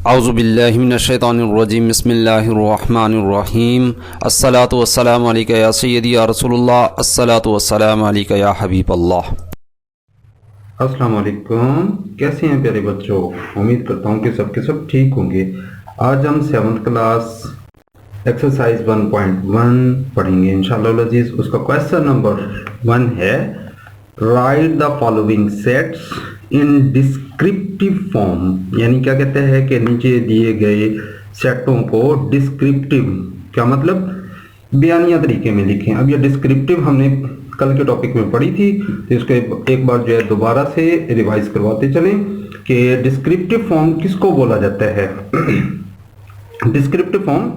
औज़ुबिल्लाहि मिनश्शैतानिर्रजीम बिस्मिल्लाहिर्रहमानिर्रहीम अस्सलातु वस्सलामु अलैका या सय्यदी या रसूलुल्लाह अस्सलातु वस्सलामु अलैका या हबीबल्लाह। अस्सलाम वालेकुम। कैसे हैं प्यारे बच्चों? उम्मीद करता हूँ कि सब ठीक होंगे। आज हम 7th क्लास एक्सरसाइज 1.1 पढ़ेंगे इंशाअल्लाह अज़ीज़। उसका क्वेश्चन नंबर 1 है right the following sets in descriptive form. यानी क्या कहते हैं कि नीचे दिए गए सेटों को डिस्क्रिप्टिव, क्या मतलब बयानिया तरीके में लिखें। अब ये डिस्क्रिप्टिव हमने कल के टॉपिक में पढ़ी थी, तो इसको एक बार जो है दोबारा से रिवाइज करवाते चलें कि डिस्क्रिप्टिव फॉर्म किसको बोला जाता है। Descriptive form,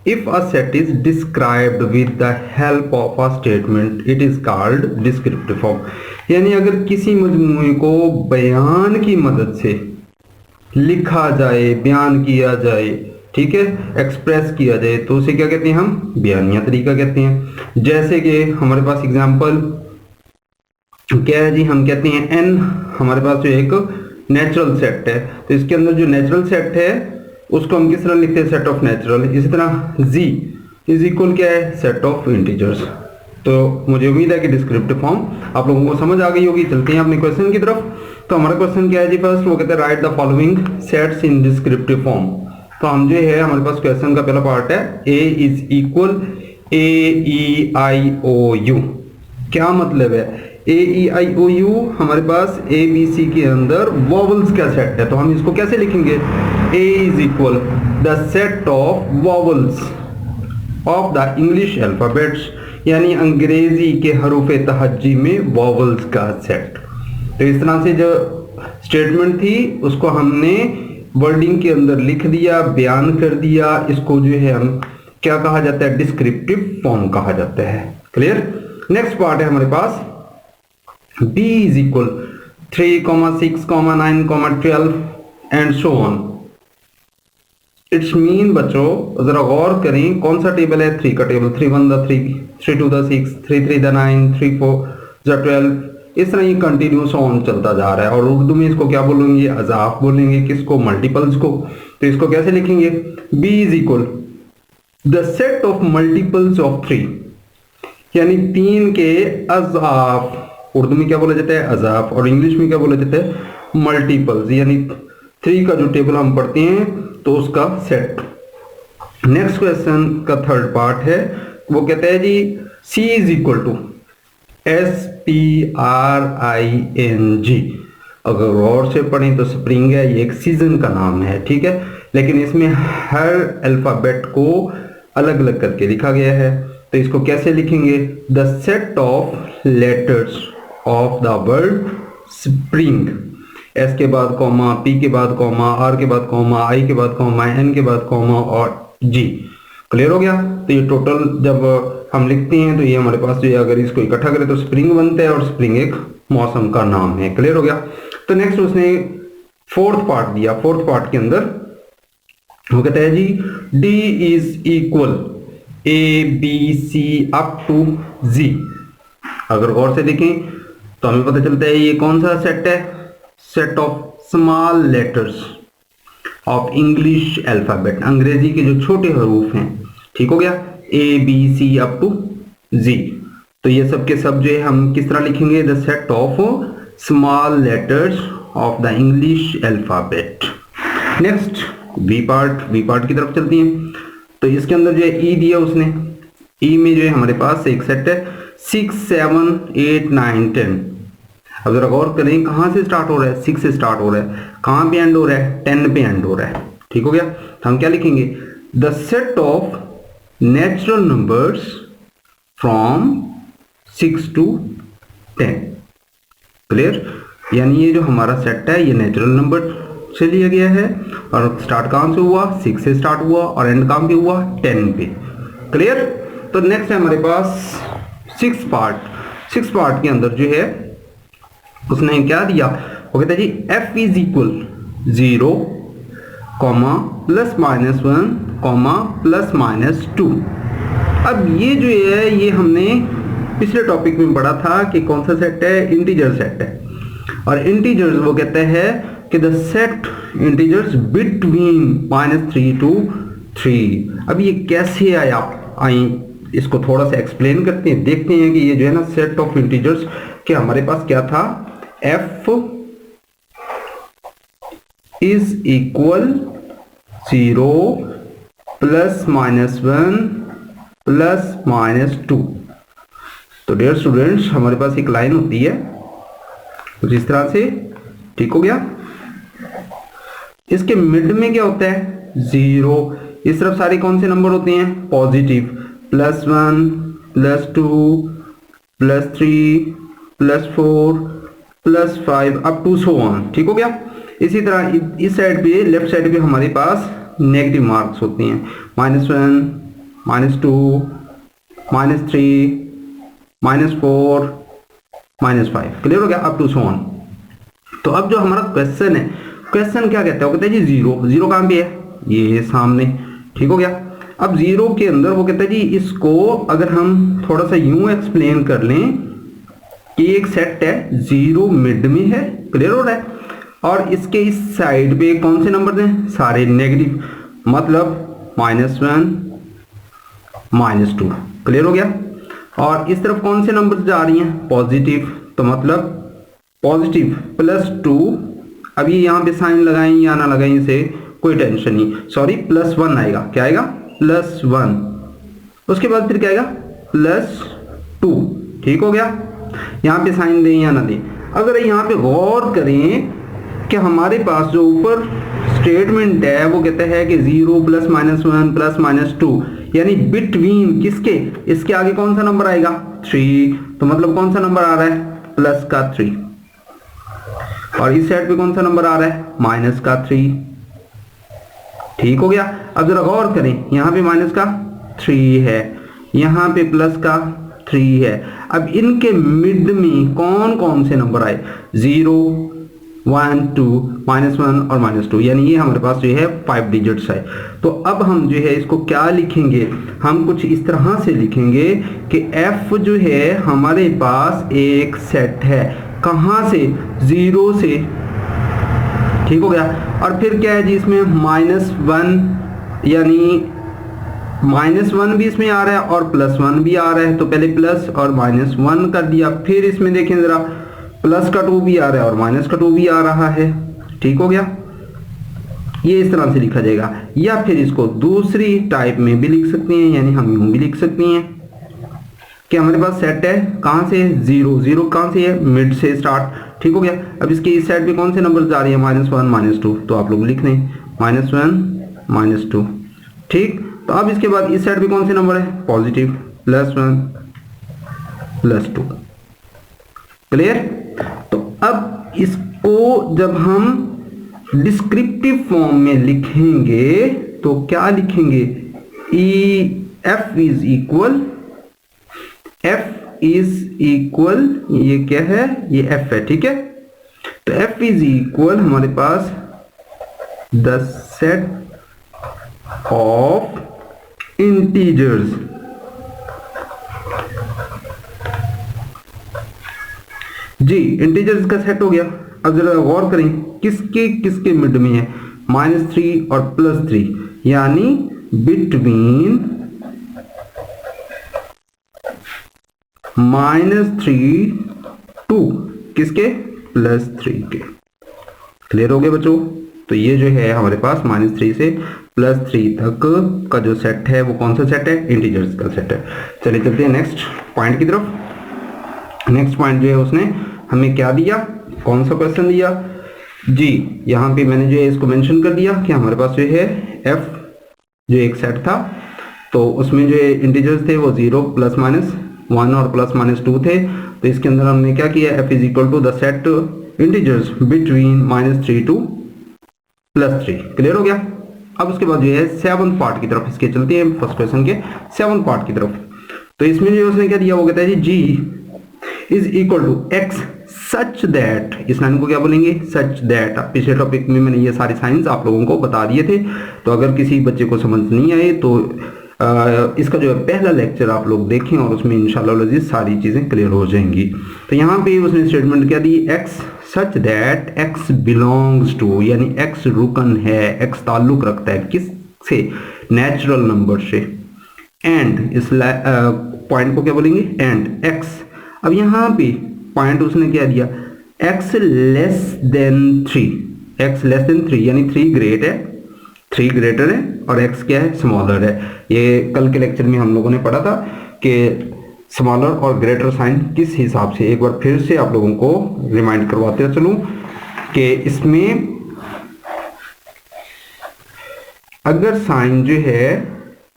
if a set is described with the help of a statement it is called descriptive form. यानी अगर किसी मजमूए को बयान की मदद से लिखा जाए, बयान किया जाए, ठीक है, एक्सप्रेस किया जाए, तो उसे क्या कहते हैं? हम बयानिया तरीका कहते हैं। जैसे कि हमारे पास एग्जांपल क्या है जी, हम कहते हैं एन हमारे पास जो एक नेचुरल सेट है, तो इसके अंदर जो नेचुरल सेट है उसको हम किस तरह लिखते हैं? Set of natural. इसी तरह जी इज इक्वल क्या है? Set of integers. तो मुझे उम्मीद है कि डिस्क्रिप्टिव फॉर्म आप लोगों को समझ आ गई होगी। चलते हैं अपने क्वेश्चन की तरफ। तो हमारा क्वेश्चन क्या है जी? फर्स्ट वो कहते हैं right the following sets in descriptive form. तो हम जो है हमारे पास क्वेश्चन का पहला पार्ट है ए इज इक्वल AEIOU। क्या मतलब है? AEIOU हमारे पास ABC के अंदर वॉवल्स का सेट है, तो हम इसको कैसे लिखेंगे? A is equal the set of vowels of the English alphabets, यानी अंग्रेजी के हरूफ तहज्जी में वॉवल्स का सेट। तो इस तरह से जो स्टेटमेंट थी उसको हमने वर्डिंग के अंदर लिख दिया, बयान कर दिया। इसको जो है हम क्या कहा जाता है? डिस्क्रिप्टिव फॉर्म कहा जाता है। क्लियर? नेक्स्ट पार्ट है हमारे पास B is equal 3, 6, 9, 12 and so on. It's mean बच्चों जरा गौर करें, कौन सा टेबल है? 3 का table. 3 1 the 3, 3 2 the 6, 3 3 the 9, 3 4 the 12। इस तरह ये कंटिन्यूस ऑन चलता जा रहा है। और उर्दू में इसको क्या बोलेंगे? अजाफ बोलेंगे। किसको? मल्टीपल्स को। तो इसको कैसे लिखेंगे? B is equal the set of multiples of 3, यानी 3 के अजाफ। उर्दू में क्या बोला जाता है? अजाफ। और इंग्लिश में क्या बोला जाता है? मल्टीपल्स। यानी 3 का जो टेबल हम पढ़ते हैं तो उसका सेट। नेक्स्ट क्वेश्चन का थर्ड पार्ट है, वो कहता है जी C is equal to SPRING। अगर गौर से पढ़ें तो स्प्रिंग है, ये एक सीजन का नाम है, ठीक है, लेकिन इसमें हर अल्फाबेट को अलग अलग करके लिखा गया है। तो इसको कैसे लिखेंगे? The set of letters of the word spring. S के बाद कॉमा, P के बाद कॉमा, R के बाद कॉमा, I के बाद कॉमा, N के बाद कॉमा और G। क्लियर हो गया? तो ये टोटल जब हम लिखते हैं तो ये हमारे पास जो है अगर इसको इकट्ठा करें तो स्प्रिंग बनता है, और स्प्रिंग एक मौसम का नाम है। क्लियर हो गया? तो नेक्स्ट उसने फोर्थ पार्ट दिया। फोर्थ पार्ट के अंदर वो कहता है जी D is equal ABC up to Z। अगर गौर से देखें तो हमें पता चलता है ये कौन सा सेट है? Set of small letters of English alphabet, अंग्रेजी के जो छोटे हरूफ हैं। ठीक हो गया? ABC up to Z। तो ये सब के सब जो है हम किस तरह लिखेंगे? The set of small letters of the English alphabet. Next B part की तरफ चलती हैं। तो इसके अंदर जो है E दिया उसने। E में जो है हमारे पास एक सेट है 6, 7, 8, 9, 10। अब जरा गौर करें कहां से स्टार्ट हो रहा है? 6 से स्टार्ट हो रहा है। कहां पे एंड हो रहा है? 10 पे एंड हो रहा है। ठीक हो गया? तो हम क्या लिखेंगे? The set of natural numbers from 6 to 10। Clear? यानी ये जो हमारा सेट है ये नेचुरल नंबर से लिया गया है, और स्टार्ट कहां से हुआ? 6 से स्टार्ट हुआ, और एंड कहां पे हुआ? 10 पे। क्लियर? तो नेक्स्ट है हमारे पास 6 पार्ट के अंदर जो है उसने क्या दिया? वो कहता है जी F इज इक्वल 0, ±1, ±2। अब ये जो है ये हमने पिछले टॉपिक में पढ़ा था कि कौन सा सेट है? इंटीजर सेट है। और इंटीजर्स वो कहते हैं कि the set integers between -3 to 3। अब ये कैसे आई, इसको थोड़ा सा एक्सप्लेन करते हैं, देखते हैं कि ये जो है ना सेट ऑफ इंटीजर्स कि हमारे पास क्या था, f इज इक्वल 0 ±1 ±2। तो डियर स्टूडेंट्स हमारे पास एक लाइन होती है कुछ इस तरह से, ठीक हो गया। इसके मिड में क्या होता है 0, इस तरफ सारे कौन से नंबर होते हैं positive, +1 +2 +3 +4 +5 up to so on, ठीक हो गया। इसी तरह इस साइड पे लेफ्ट साइड पे हमारे पास नेगेटिव मार्क्स होते हैं, -1 -2 -3 -4 -5, क्लियर हो गया, अप टू सो ऑन। तो अब जो हमारा क्वेश्चन है, क्वेश्चन क्या कहता है, वो कहता है जी 0 कहाँ पे है, ये सामने, ठीक हो गया। अब 0 के अंदर वो कहता है जी इसको अगर हम थोड़ा सा यूं एक्सप्लेन कर लें कि एक सेट है 0 मिड में है, क्लियर हो रहा है, और इसके इस साइड पे कौन से नंबर हैं सारे नेगेटिव, मतलब -1 -2, क्लियर हो गया। और इस तरफ कौन से नंबर जा रही हैं पॉजिटिव, तो मतलब पॉजिटिव +2, अब ये यहाँ पे साइन लगाएं या ना लगाएं इसे कोई टेंशन नहीं, सॉरी +1 आएगा, क्या आएगा +1, उसके बाद फिर क्या आएगा +2, ठीक हो गया। यहाँ पे साइन दें या ना दें, अगर यहाँ पे गौर करें कि हमारे पास जो ऊपर स्टेटमेंट है वो कहता है कि 0 +-1 +-2, यानी बिटवीन किसके, इसके आगे कौन सा नंबर आएगा 3, तो मतलब कौन सा नंबर आ रहा है प्लस का 3, और इस साइड पे कौन सा नंबर आ रहा है माइनस का 3, ठीक हो गया। अब जरा गौर करें, यहाँ पे माइनस का 3 है, यहाँ पे प्लस का 3 है। अब इनके मिड में कौन कौन से नंबर आए 0 1 2 -1 और -2, यानी ये हमारे पास जो है 5 डिजिट्स है। तो अब हम जो है इसको क्या लिखेंगे, हम कुछ इस तरह से लिखेंगे कि f जो है हमारे पास एक सेट है, कहाँ से 0 से, ठीक हो गया। और फिर क्या है जी इसमें -1, यानी -1 भी इसमें आ रहा है और +1 भी आ रहा है, तो पहले प्लस और -1 कर दिया, फिर इसमें देखें जरा प्लस का 2 भी आ रहा है और माइनस का 2 भी आ रहा है, ठीक हो गया। ये इस तरह से लिखा जाएगा, या फिर इसको दूसरी टाइप में भी लिख सकते हैं, यानी हम यूं भी लिख सकते हैं कि हमारे पास सेट है कहां से 0 कहां से है मिड से स्टार्ट, ठीक हो गया। अब इसके इस साइड पे कौन से नंबर जा रहे हैं -1 -2, तो आप लोग लिख लें -1 -2, ठीक। तो अब इसके बाद इस साइड पे कौन से नंबर है पॉजिटिव +1 +2, क्लियर। तो अब इसको जब हम डिस्क्रिप्टिव फॉर्म में लिखेंगे तो क्या लिखेंगे, f इज इक्वल ये क्या है, ये f है, ठीक है। तो f इज इक्वल हमारे पास the set of integers, G integers का सेट हो गया। अब जरा गौर करें किसके किसके मिड में है -3 और +3, यानी बिटवीन -3 टू किसके +3 के, क्लियर हो गया बच्चों। तो ये जो है हमारे पास -3 से +3 तक का जो सेट है वो कौन सा सेट है, इंटीजर्स का सेट है। चलिए चलते हैं नेक्स्ट पॉइंट की तरफ। नेक्स्ट पॉइंट जो है उसने हमें क्या दिया, कौन सा क्वेश्चन दिया जी, यहाँ पे मैंने जो है इसको मेंशन कर दिया कि हमारे पास जो है f जो एक सेट था, तो उसमें जो इंटीजर्स थे वो 0 +-1 और +-2 थे। तो इसके अंदर हमने क्या किया, f is equal to the set integers between -3 to +3, clear हो गया। अब उसके बाद जो है 7th पार्ट की तरफ इसके चलते हैं, फर्स्ट क्वेश्चन के 7th पार्ट की तरफ। तो इसमें जो उसने क्या दिया वो कहता है जी g is equal to x such that, इस लाइन को क्या बोलेंगे सच दैट। पिछले टॉपिक में मैंने ये सारे साइंस आप लोगों को बता दिए थे, तो अगर किसी बच्चे को समझ नहीं आए तो इसका जो है पहला लेक्चर आप लोग देखें और उसमें इंशाल्लाह सारी चीजें क्लियर हो जाएंगी। तो यहाँ पे उसने स्टेटमेंट क्या दी, x such that x belongs to, यानी एक्स रुकन है, एक्स ताल्लुक रखता है किससे, नेचुरल नंबर से। एंड इस पॉइंट को क्या बोलेंगे, एंड एक्स। अब यहाँ पे पॉइंट उसने क्या दिया, x less than 3, x less than 3 यानी 3 ग्रेट है, 3 ग्रेटर है और एक्स क्या है, स्मॉलर है। ये कल के लेक्चर में हम लोगों ने पढ़ा था कि स्मॉलर और ग्रेटर साइन किस हिसाब से, एक बार फिर से आप लोगों को रिमाइंड करवाते चलूं कि इसमें अगर साइन जो है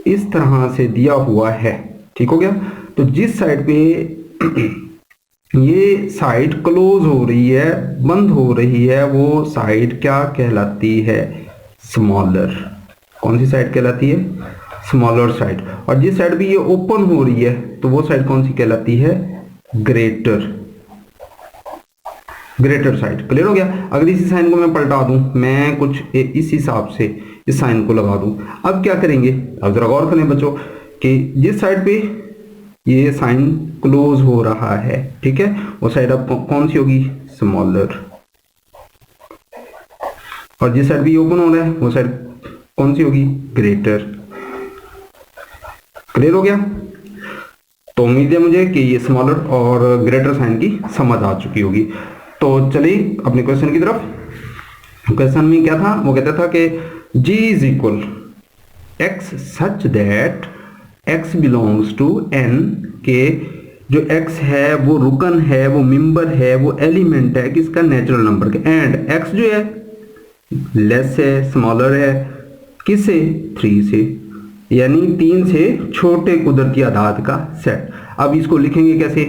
इस तरह से दिया हुआ है, ठीक हो गया, तो जिस साइड पे ये साइड क्लोज हो रही है, बंद हो रही है, वो साइड क्या कहलाती है, स्मॉलर। कौन सी साइड कहलाती है, स्मॉलर साइड। और जिस साइड भी ये ओपन हो रही है तो वो साइड कौन सी कहलाती है, ग्रेटर, ग्रेटर साइड। क्लियर हो गया। अगर इसी साइन को मैं पलटा दूं, मैं कुछ इस हिसाब से इस साइन को लगा दूं, अब क्या करेंगे, अब जरा गौर करें बच्चों कि जिस साइड पे ये साइन क्लोज हो रहा है, ठीक है, वो साइड अब कौन सी होगी, स्मॉलर। और जिस साइड भी ओपन हो रहा है वो साइड कौन सी होगी, ग्रेटर। क्लियर हो गया। तो उम्मीद है मुझे कि ये स्मॉलर और ग्रेटर साइन की समझ आ चुकी होगी। तो चलिए अपने क्वेश्चन की तरफ। क्वेश्चन में क्या था, वो कहता था कि g is equal x such that x belongs to n, के जो x है वो रुकन है, वो मेंबर है, वो एलिमेंट है किसका, नेचुरल नंबर के। एंड x जो है लेस है, स्मॉलर है किससे, 3 से, यानी 3 से छोटे कुदरती आदाद का सेट। अब इसको लिखेंगे कैसे,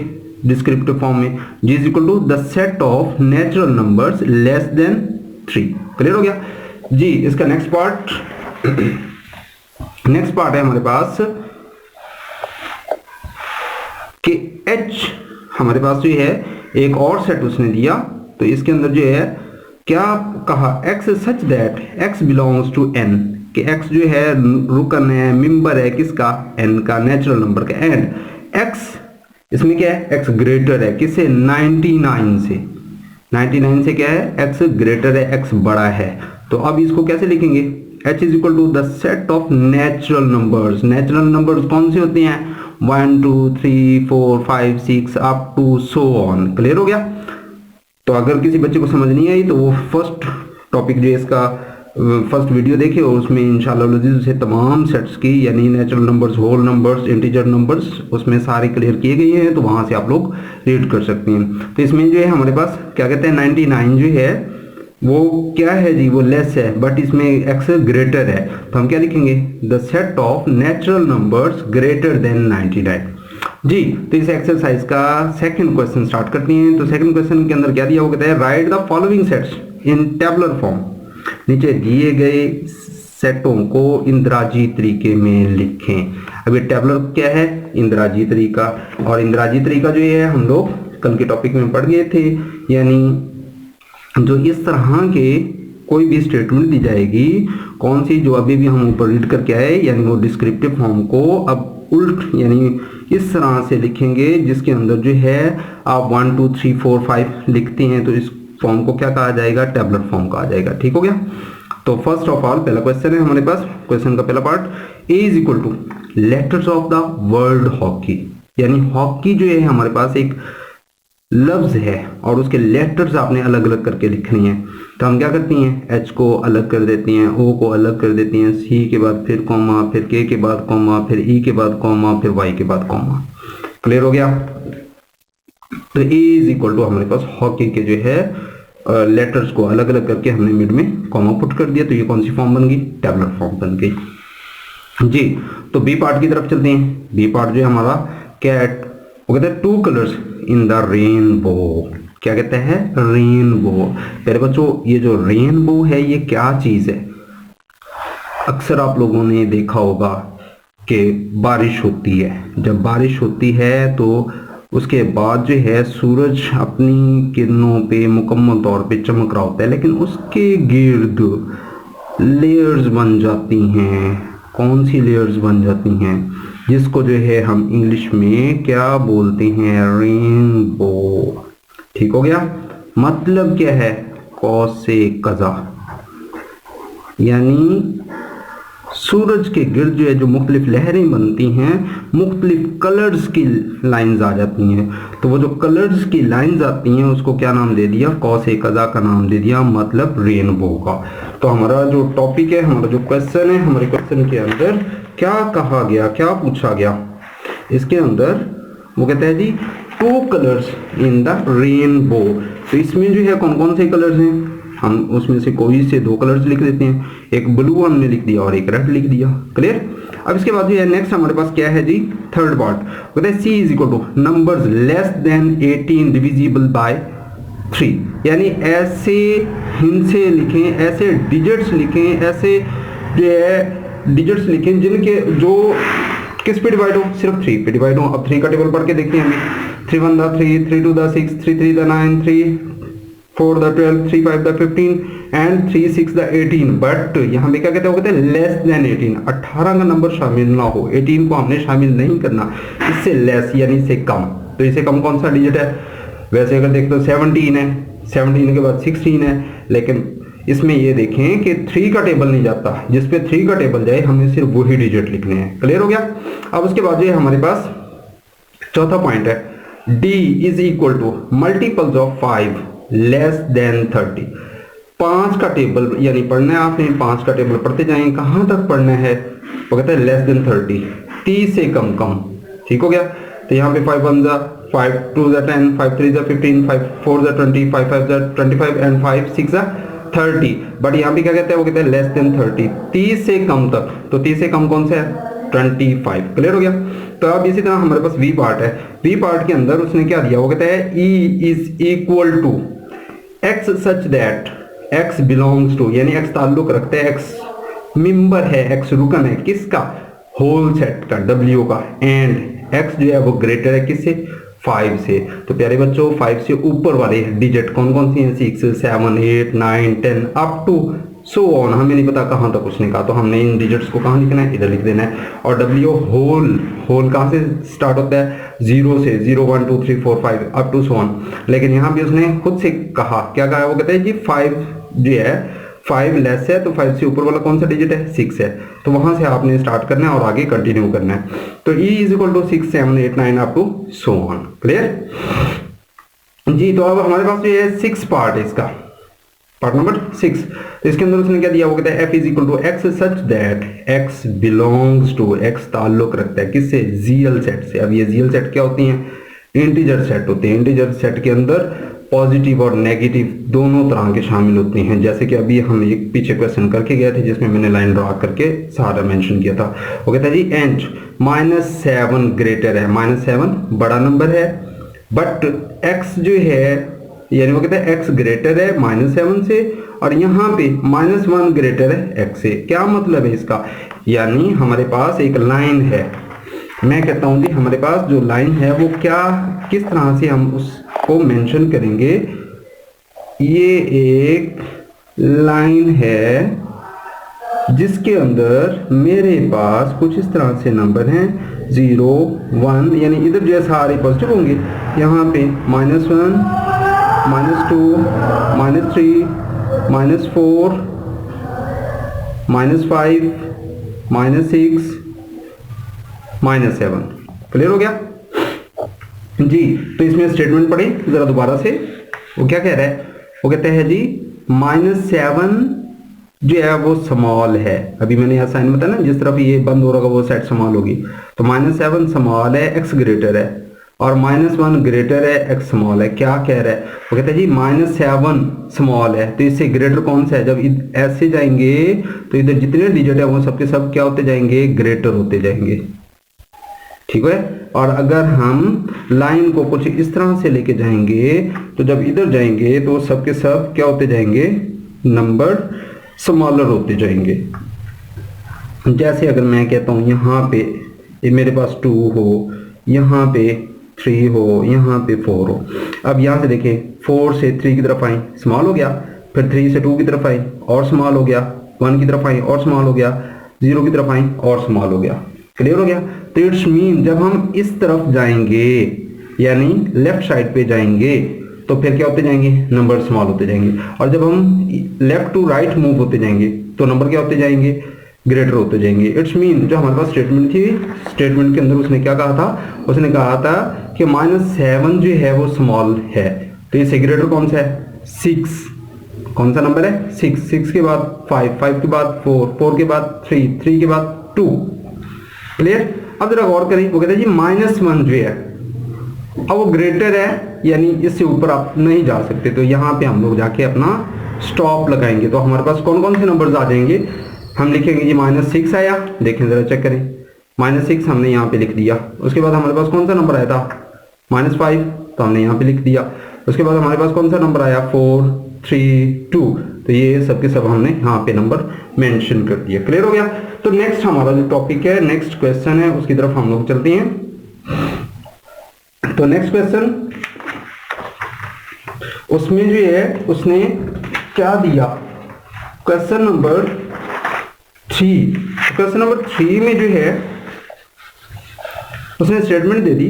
डिस्क्रिप्टिव फॉर्म में, g is equal to the set of natural numbers less than 3। Clear हो गया जी। इसका नेक्स्ट पार्ट है हमारे पास कि h हमारे पास जो है एक और सेट उसने दिया, तो इसके अंदर जो है क्या कहा, x such that x belongs to n, कि x जो है रुकन है, मेंबर है किसका, n का, नेचुरल नंबर का। एंड x इसमें क्या है, x ग्रेटर है किससे, 99 से, 99 से क्या है, x ग्रेटर है, x बड़ा है। तो अब इसको कैसे लिखेंगे, h is equal to the set of natural numbers. Natural numbers कौन से होते हैं, 1 2 3 4 5 6 up to so on. Clear हो गया। तो अगर किसी बच्चे को समझ नहीं आई तो वो फर्स्ट टॉपिक जो है इसका फर्स्ट वीडियो देखे और उसमें इंशाल्लाह से तमाम सेट्स की, यानी natural numbers, whole numbers, integer numbers, उसमें सारे क्लियर किए गए हैं, तो वहां से आप लोग रीड कर सकते हैं। तो इसमें जो है हमारे पास क्या कहते हैं, 99 जो है वो क्या है जी, वो लेस है, बट इसमें x ग्रेटर है, तो हम क्या लिखेंगे, the set of natural numbers greater than 99 जी। तो इस एक्सरसाइज का सेकंड क्वेश्चन स्टार्ट करते हैं। तो सेकंड क्वेश्चन के अंदर क्या दिया, वो कहता है right the following sets in tabular form. नीचे दिए गए सेटों को इंद्राजी तरीके में लिखें। अब ये टेबुलर क्या है, इंद्राजी तरीका, और इंद्राजी तरीका जो है हम लोग कल के टॉपिक में पढ़ गए थे, यानी जो इस तरह के कोई भी स्टेटमेंट दी जाएगी, कौन सी, जो अभी भी हम ऊपर रीड करके आए, यानी वो डिस्क्रिप्टिव फॉर्म को अब उल्ट यानी इस तरह से लिखेंगे जिसके अंदर जो है आप 1 2 3 4 5 लिखते हैं, तो इस फॉर्म को क्या कहा जाएगा, टेबुलर फॉर्म कहा जाएगा। ठीक हो गया। तो फर्स्ट ऑफ ऑल पहला क्वेश्चन है हमारे पास, क्वेश्चन का पहला part, A is equal two letters of the word hockey, यानी हॉकी जो है हमारे पास एक लफ्ज है और उसके लेटर्स आपने अलग अलग करके लिखने हैं। तो हम क्या करते हैं, एच को अलग कर देते हैं, ओ को अलग कर देते हैं, सी के बाद फिर कॉमा, फिर के के बाद कॉमा, फिर ई के बाद कॉमा, फिर वाई के बाद कॉमा। क्लियर हो गया। तो ए इज इक्वल टू हमारे पास हॉकी के जो है लेटर्स को अलग अलग करके हमने मिड में कॉमा पुट कर दिया, तो ये कौन सी फॉर्म बन गई, टेबुलर फॉर्म बन गई जी। तो बी पार्ट की तरफ चलते हैं। बी पार्ट जो है हमारा कैट, वो कहते हैं 2 कलर्स इन द रेनबो। क्या कहते हैं, रेनबो। पहले बच्चों ये जो रेनबो है ये क्या चीज है, अक्सर आप लोगों ने देखा होगा कि बारिश होती है, जब बारिश होती है तो उसके बाद जो है सूरज अपनी किरणों पे मुकम्मल तौर पे चमक रहा होता है, लेकिन उसके गिर्द लेयर्स बन जाती हैं। कौन सी लेयर्स बन जाती हैं, जिसको जो है हम इंग्लिश में क्या बोलते हैं, रेनबो। ठीक हो गया। मतलब क्या है, कौसे कज़ा, यानी सूरज के गिर्द जो है जो मुख्तलिफ लहरें बनती हैं, मुख्तलिफ कलर्स की लाइंस आ जाती हैं, तो वो जो कलर्स की लाइंस आती हैं उसको क्या नाम दे दिया, कौसे कज़ा का नाम दे दिया, मतलब रेनबो का। तो हमारा जो टॉपिक है, हमारा जो क्वेश्चन है, हमारे क्वेश्चन के अंदर क्या कहा गया, क्या पूछा गया, इसके अंदर वो कहता है जी 2 कलर्स इन द रेनबो। तो इसमें जो है कौन कौन से कलर्स हैं, हम उसमें से कोई से 2 कलर्स लिख देते हैं, एक ब्लू हमने लिख दिया और एक रेड लिख दिया। क्लियर। अब इसके बाद जो है नेक्स्ट हमारे पास क्या है जी, थर्ड पार्ट कहते हैं C is equal to numbers less than 18 divisible by 3, यानी ऐसे हिंसे लिखें, ऐसे डिजिट्स लिखें, ऐसे जो है डिजिट्स लिखें जिनके जो किस पे डिवाइड हो, सिर्फ 3 पे डिवाइड हो। अब 3 का टेबल पढ़ के देखिए हमें, 3 1 the 3, 3 2 the 6, 3 3 the 9, 3 4 the 12, 3 5 the 15 and 3 6 the 18। But यहाँ पे क्या कहते हैं, वो कहते हैं लेस देन 18, 18 का नंबर शामिल ना हो, 18 को हमने शामिल नहीं करना, इससे लेस यानी इससे कम। तो इससे कम कौन सा डिजिट है, वैसे अगर देखें तो 17 है, 17 के बाद 16 है, लेकिन इसमें ये देखें कि 3 का टेबल नहीं जाता, जिस पे 3 का टेबल जाए हमें सिर्फ वही डिजिट लिखने हैं। क्लियर हो गया। अब उसके बाद ये हमारे पास चौथा पॉइंट है, d is equal to multiples of 5 less than 30। 5 का टेबल यानी पढ़ना है आपने, 5 का टेबल पढ़ते जाएं, कहां तक पढ़ना है, वो कहता है लेस देन 30, 30 से कम कम। ठीक हो गया। तो यहाँ पे 5 1 5 2 10, 5 3 15, 5 4 20, 5 5 25 एंड 5 6 30। बट यहाँ पे क्या कहते हैं, वो कहते हैं लेस देन 30, 30 से कम तक। तो 30 से कम कौन सा है, 25। क्लियर हो गया। तो अब इसी तरह हमारे पास वी पार्ट है, वी पार्ट के अंदर उसने क्या दिया, वो कहता है E is equal to x such that x belongs to, यानी x ताल्लुक रखता है, x मेंबर है, x रुकन है किसका, होल सेट का, W का, एंड x जो है वो ग्रेटर है किससे, 5 से। तो प्यारे बच्चों 5 से ऊपर वाले डिजिट कौन कौन सी हैं, 6 7 8 9 10 अप टू सो ऑन, हमें नहीं पता कहाँ तक उसने कहा, तो हमने इन डिजिट्स को कहाँ लिखना है, इधर लिख देना है। और W होल कहाँ से स्टार्ट होता है, 0 से, 0 1 2 3 4 5 अप टू सो ऑन। लेकिन यहाँ पे उसने खुद से कहा, क्या कहा, वो कहते हैं जी 5 जो है 5 लेस है, तो 5 से ऊपर वाला कौन सा डिजिट है, 6 है। तो वहां से आपने स्टार्ट करना है और आगे कंटिन्यू करना है। तो E is equal to 6 7 8 9 up to so on. Clear जी। तो अब हमारे पास ये 6 पार्ट है इसका, पार्ट नंबर 6। तो इसके अंदर उसने क्या दिया, वो कहता है f is equal to x such that x belongs to, x ताल्लुक रखता है किससे, ZL सेट से। अब ये ZL सेट क्या होती हैं, इंटीजर सेट होते हैं। इंटीजर सेट के अंदर पॉजिटिव और नेगेटिव दोनों तरह के शामिल होते हैं। जैसे कि अभी हम एक पीछे क्वेश्चन करके गए थे जिसमें मैंने लाइन ड्रा करके सारा मेंशन किया था। वो कहता है जी एंड -7 ग्रेटर है, -7 बड़ा नंबर है, बट x जो है, यानी वो कहता है x ग्रेटर है -7 से, और यहाँ पे -1 ग्रेटर है x से। क्या मतलब है इसका, यानी हमारे पास एक लाइन है, मैं कहता हूं जी हमारे पास जो लाइन है वो क्या, किस तरह से हम उसको मेंशन करेंगे। ये एक लाइन है जिसके अंदर मेरे पास कुछ इस तरह से नंबर हैं 0 1, यानी इधर जो है सारे पॉजिटिव होंगे, यहाँ पे -1 -2 -3 -4 -5 -6 -7। क्लियर हो गया जी। तो इसमें स्टेटमेंट पढ़े जरा दोबारा से, वो क्या कह रहा है, वो कहते हैं जी -7 जो है वो स्मॉल है। अभी मैंने यहाँ साइन बताया ना, जिस तरफ ये बंद हो रहा वो साइड स्मॉल होगी। तो -7 स्मॉल है, x ग्रेटर है, और -1 ग्रेटर है, x स्मॉल है। क्या कह रहा है, वो कहते हैं जी -7 स्मॉल है, तो इससे ग्रेटर कौन सा है। जब ऐसे जाएंगे तो इधर जितने डिजिट है वो सबके सब क्या होते जाएंगे, ग्रेटर होते जाएंगे। ठीक है। और अगर हम लाइन को कुछ इस तरह से लेके जाएंगे तो जब इधर जाएंगे तो सबके सब क्या होते जाएंगे, नंबर स्मॉलर होते जाएंगे। जैसे अगर मैं कहता हूं यहाँ पे मेरे पास 2 हो, यहाँ पे 3 हो, यहाँ पे 4 हो। अब यहाँ से देखें 4 से 3 की तरफ आई, स्मॉल हो गया, फिर 3 से 2 की तरफ आई और स्मॉल हो गया, 1 की तरफ आई और स्मॉल हो गया, 0 की तरफ आई और स्मॉल हो गया। क्लियर हो गया। तो इट्स मीन जब हम इस तरफ जाएंगे यानी लेफ्ट साइड पे जाएंगे तो फिर क्या होते जाएंगे, नंबर स्मॉल होते जाएंगे। और जब हम लेफ्ट टू राइट मूव होते जाएंगे तो नंबर क्या होते जाएंगे, ग्रेटर होते जाएंगे। इट्स मीन जो हमारे पास स्टेटमेंट थी, स्टेटमेंट के अंदर उसने क्या कहा था, उसने कहा था कि -7 जो है वो स्मॉल है, तो ये ग्रेटर कौन सा है, 6। कौन सा नंबर है, 6 के बाद 5 के बाद 4 के बाद 3 के बाद 2। क्लियर। अब जरा गौर करें, वो कहते हैं जी -1 जो है अब वो ग्रेटर है, यानी इससे ऊपर आप नहीं जा सकते, तो यहाँ पे हम लोग जाके अपना स्टॉप लगाएंगे। तो हमारे पास कौन कौन से नंबर्स आ जाएंगे, हम लिखेंगे जी -6 आया, देखें जरा चेक करें, -6 हमने यहाँ पे लिख दिया। उसके बाद हमारे पास कौन सा नंबर आया था, -5, तो हमने यहाँ पे लिख दिया। उसके बाद हमारे पास कौन सा नंबर आया, 4 3 2, तो ये सब के सब हमने यहाँ पे नंबर मेंशन कर दिया। क्लियर हो गया। तो नेक्स्ट हमारा जो टॉपिक है, नेक्स्ट क्वेश्चन है, उसकी तरफ हम लोग चलते हैं। तो नेक्स्ट क्वेश्चन, उसमें जो है उसने क्या दिया, क्वेश्चन नंबर 3। क्वेश्चन नंबर 3 में जो है उसने स्टेटमेंट दे दी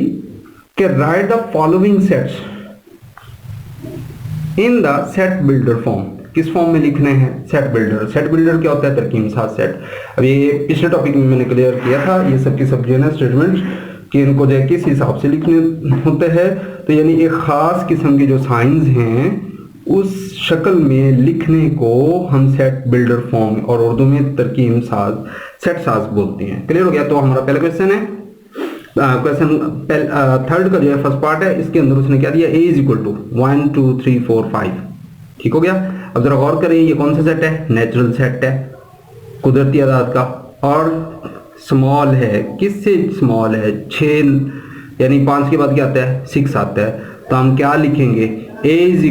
कि right the following sets in the set builder form. किस फॉर्म में लिखने हैं, सेट बिल्डर। सेट बिल्डर क्या होता है, तरकीब साथ सेट। अब ये पिछले टॉपिक में मैंने क्लियर किया था, ये सब की सब जो है ना स्टेटमेंट कि इनको जो है किस हिसाब से लिखने होते हैं, तो यानी एक खास किस्म के जो साइंस हैं उस शक्ल में लिखने को हम सेट बिल्डर फॉर्म और उर्दू में तरकीब साज, सेट साज बोलते हैं। क्लियर हो गया। तो हमारा पहला क्वेश्चन है, क्वेश्चन थर्ड का जो है फर्स्ट पार्ट है, इसके अंदर उसने क्या दिया, a = 1 2 3 4 5। ठीक हो गया। अब जरा गौर करें, ये कौन सा सेट है, नेचुरल सेट है, कुदरती आदाद का, और स्मॉल है, किससे स्मॉल है, 6, यानी 5 के बाद क्या आता है, 6 आता है। तो हम क्या लिखेंगे, a =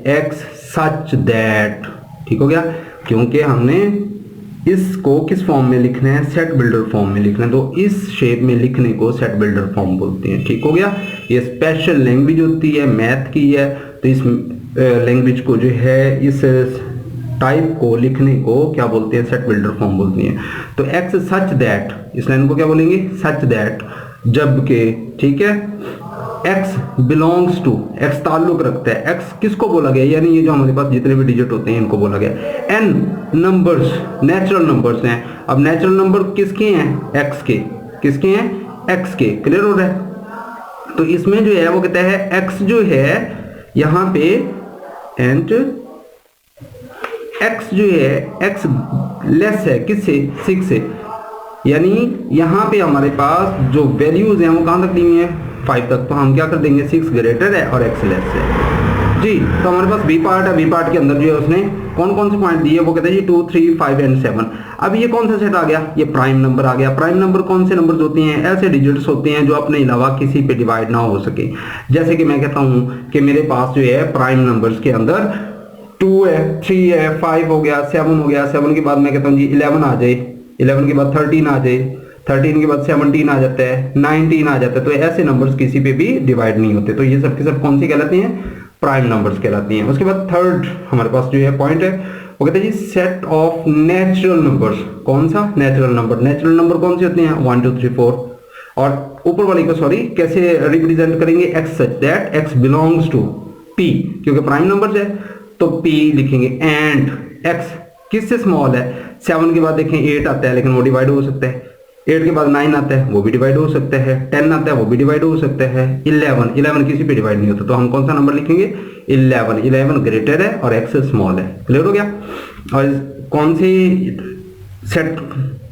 x such that। ठीक हो गया, क्योंकि हमने इसको किस फॉर्म में लिखना है, सेट बिल्डर फॉर्म में लिखना है, तो इस शेप में लिखने को सेट बिल्डर फॉर्म बोलते हैं। ठीक हो गया। ये स्पेशल लैंग्वेज होती है, मैथ की है, तो इस लैंग्वेज को जो है, इस टाइप को लिखने को क्या बोलते हैं, सेट बिल्डर फॉर्म बोलते हैं। तो x सच दैट, इस लाइन को क्या बोलेंगे, सच दैट, जबकि, ठीक है, x बिलोंग्स टू, x ताल्लुक रखता है, x किसको बोला गया, यानी ये जो हमारे पास जितने भी डिजिट होते हैं इनको बोला गया। n नंबर्स नेचुरल नंबर्स हैं। अब नेचुरल नंबर किसके हैं, x के, किसके हैं, x के। क्लियर हो रहा है। तो इसमें जो है वो कहता है x जो है यहाँ पे, एंड x जो है, x लेस है किससे, 6 से, यानी यहाँ पे हमारे पास जो वैल्यूज हैं वो कहाँ तक दी हुई है, 5 तक। तो हम क्या कर देंगे, 6 ग्रेटर है और x लेस है जी। तो हमारे पास बी पार्ट है, बी पार्ट के अंदर जो है उसने कौन कौन से पॉइंट दिए, वो कहते हैं जी 2 3 5 एंड 7। अब ये कौन सा सेट आ गया, ये प्राइम नंबर आ गया। प्राइम नंबर कौन से नंबर्स होते हैं, ऐसे डिजिट्स होते हैं जो अपने अलावा किसी पे डिवाइड ना हो सके। जैसे कि मैं कहता हूँ कि मेरे पास जो है प्राइम नंबर्स के अंदर 2 है, 3 है, 5 हो गया, 7 हो गया, 7 के बाद मैं कहता हूँ जी 11 आ जाए, 11 के बाद 13 आ जाए, 13 के बाद 17 आ जाता है, 19 आ जाता है। तो ऐसे नंबर्स किसी पे भी डिवाइड नहीं होते, तो ये सब के सब कौन सी कहलाती हैं, प्राइम नंबर्स कहलाती हैं। उसके बाद थर्ड हमारे पास जो है पॉइंट है, वो कहते हैं जी सेट ऑफ नेचुरल नंबर्स। कौन सा, नेचुरल नंबर। नेचुरल नंबर कौन से होते हैं, 1 2 3 4। और ऊपर वाले को सॉरी कैसे रिप्रेजेंट करेंगे, x such that x belongs to p, क्योंकि प्राइम नंबर्स है तो p लिखेंगे। एंड x किससे स्मॉल है, 7 के बाद देखें 8 आता है, लेकिन वो डिवाइड हो सकता है। 8 के बाद 9 आता है, वो भी डिवाइड हो सकता है। 10 आता है, वो भी डिवाइड हो सकता है। 11 किसी पे डिवाइड नहीं होता, तो हम कौन सा नंबर लिखेंगे, 11 ग्रेटर है और x स्मॉल है। क्लियर हो गया। और कौन सी सेट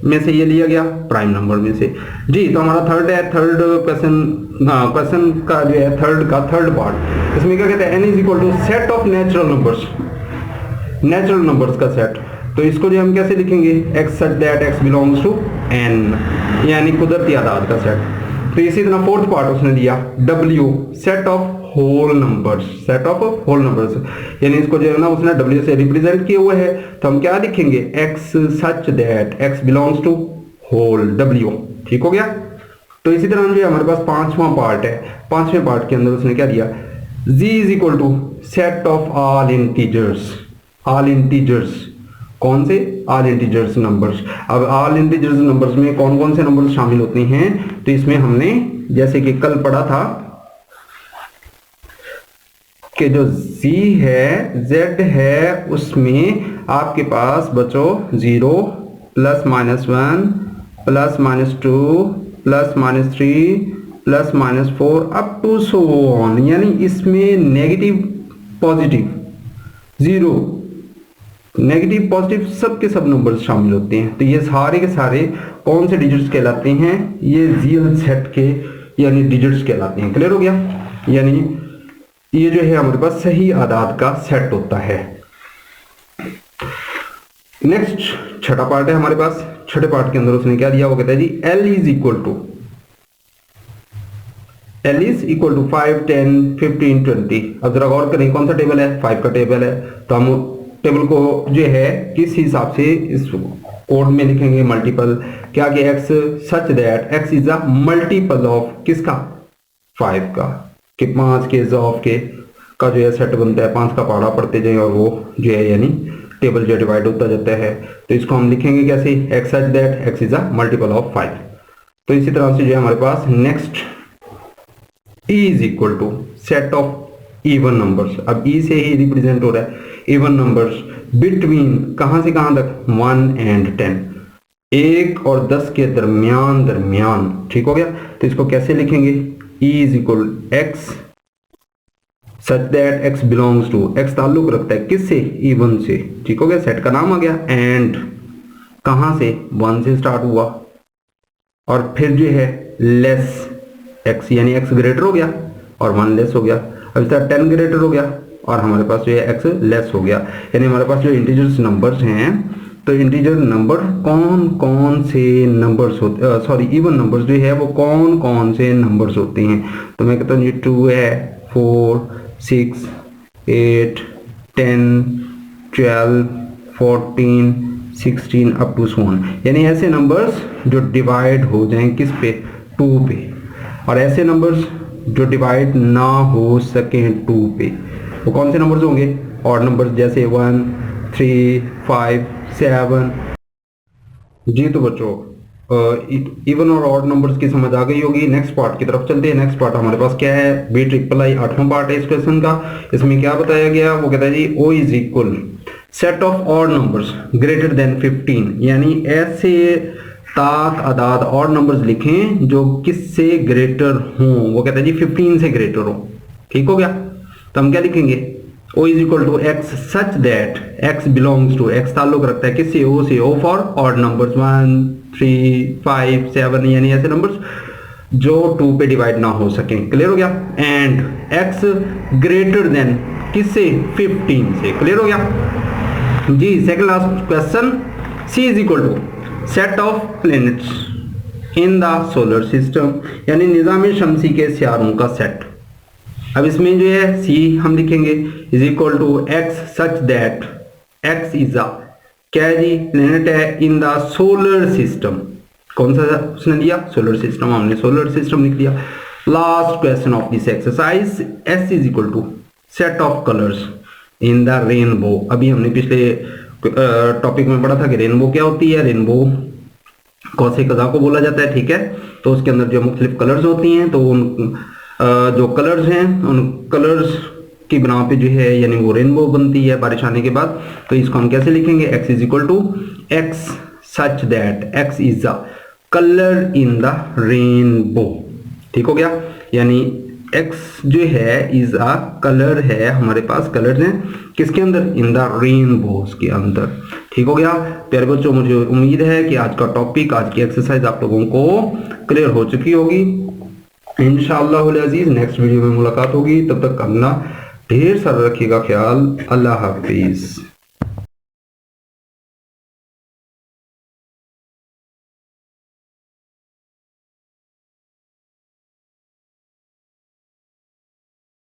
में से ये लिया गया, प्राइम नंबर में से जी। तो हमारा थर्ड है, थर्ड क्वेश्चन का जो है थर्ड पार्ट, इसमें क्या कहते हैं, n = set of natural numbers, natural numbers का सेट। तो इसको जो हम कैसे लिखेंगे, x such that x belongs to n, यानी कुदरती आदाद का सेट। तो इसी तरह फोर्थ पार्ट उसने दिया w, set of whole numbers, set of whole numbers, यानी इसको जो है ना उसने w से रिप्रेजेंट किया हुआ है। तो हम क्या लिखेंगे, x such that x belongs to whole w। ठीक हो गया। तो इसी तरह जो हमारे पास पांचवा पार्ट है, पांचवें पार्ट के अंदर उसने क्या दिया, z = set of all integers, all integers. कौन से, ऑल इंटीजर्स नंबर्स। अब ऑल इंटीजर्स नंबर्स में कौन कौन से नंबर्स शामिल होते हैं, तो इसमें हमने जैसे कि कल पढ़ा था कि जो z है z है उसमें आपके पास बचो 0 +-1 +-2 +-3 +-4 अप टू सो ऑन, यानी इसमें नेगेटिव पॉजिटिव 0 नेगेटिव पॉजिटिव सब के सब नंबर्स शामिल होते हैं। तो ये सारे के सारे कौन से डिजिट्स कहलाते हैं, ये रियल सेट के यानी डिजिट्स कहलाते हैं। क्लियर हो गया, यानी ये जो है हमारे पास सही आदाद का सेट होता है। नेक्स्ट छठा पार्ट है हमारे पास। छठे पार्ट के अंदर उसने क्या दिया, वो कहता है जी L इज इक्वल टू 5, 10, 15, 20। अब जरा गौर करें कौन सा टेबल है, 5 का टेबल है। तो हम टेबल को जो है किस हिसाब से इस कोड में लिखेंगे, मल्टीपल क्या कि x such that x is a multiple of किसका, 5 का, कि 5 के ऑफ के का जो है सेट बनता है। 5 का पहाड़ा पढ़ते जाए और वो जो है यानी टेबल जो डिवाइड होता जाता है। तो इसको हम लिखेंगे कैसे, x such that x is a multiple of 5। तो इसी तरह से जो है हमारे पास next E is equal to set of even numbers. अब E से ही रिप्रेजेंट हो रहा है इवन नंबर्स बिटवीन कहां से कहां तक, 1 and 10, 1 और 10 के दरमियान। ठीक हो गया। तो इसको कैसे लिखेंगे, E is equal x such that x belongs to, x ताल्लुक रखता है किससे, इवन से। ठीक हो गया, सेट का नाम आ गया। एंड कहां से, 1 से स्टार्ट हुआ और फिर जो है लेस x यानी x ग्रेटर हो गया और 1 लेस हो गया। अब इसका 10 ग्रेटर हो गया और हमारे पास जो है x लेस हो गया। यानी हमारे पास जो इंटीजर्स नंबर्स हैं, तो इंटीजर नंबर कौन कौन से नंबर्स होते, सॉरी इवन नंबर्स जो है वो कौन कौन से नंबर्स होते हैं। तो मैं कहता हूँ ये 2 है, 4, 6, 8, 10, 12, 14, 16 अप टू 1, यानी ऐसे नंबर्स जो डिवाइड हो जाएं किस पे, 2 पे, और ऐसे नंबर्स जो डिवाइड ना हो सके 2 पे, वो कौन से नंबर्स होंगे, और नंबर्स जैसे 1, 3, 5, 7। जी तो बच्चों इवन और ऑड नंबर्स की समझ आ गई होगी। नेक्स्ट पार्ट की तरफ चलते हैं। नेक्स्ट पार्ट हमारे पास क्या है, BIII 8वां पार्ट है इस क्वेश्चन का। इसमें क्या बताया गया, वो कहता है जी O is equal set of odd numbers greater than 15, यानी ऐसे ताक आदाद और नंबर्स लिखें जो किससे ग्रेटर हों। वो कहता है जी 15 से ग्रेटर हो। ठीक हो गया। तो हम क्या लिखेंगे, O is equal to x such that x belongs to, x ताल्लुक रखता है किससे, O से। O फॉर ऑड नंबर्स 1, 3, 5, 7, यानी ऐसे नंबर्स जो 2 पे डिवाइड ना हो सके। क्लियर हो गया। एंड x ग्रेटर देन किससे, 15 से। क्लियर हो गया जी। Second last question, C is equal to set of planets in the solar system, यानी निज़ाम शमसी के सितारों का सेट। अब इसमें जो है C हम लिखेंगे is equal to x such that x is a क्या है जी, प्लैनेट है इन द सोलर सिस्टम। कौन सा उसने दिया, सोलर सिस्टम, हमने सोलर सिस्टम लिख दिया। Last question of this exercise, S is equal to set of colours in the rainbow. अभी हमने पिछले टॉपिक में पढ़ा था कि रेनबो क्या होती है, रेनबो कौसे कज़ा को बोला जाता है। ठीक है, तो उसके अंदर जो मुख्तलिफ कलर्स होती हैं, तो उन जो कलर्स हैं उन कलर्स की बिना पे जो है यानी वो रेनबो बनती है बारिश आने के बाद। तो इसको हम कैसे लिखेंगे, x is equal to x such that x is a colour in the rainbow. ठीक हो गया, यानी x जो है इज अ कलर है, हमारे पास कलर्स हैं किसके अंदर, इन द रेनबोस के अंदर। ठीक हो गया प्यारे बच्चों, मुझे उम्मीद है कि आज का टॉपिक, आज की एक्सरसाइज आप लोगों को क्लियर हो चुकी होगी। इंशाअल्लाह अज़ीज नेक्स्ट वीडियो में मुलाकात होगी, तब तक अपना ढेर सारा रखिएगा ख्याल। अल्लाह हाफिज।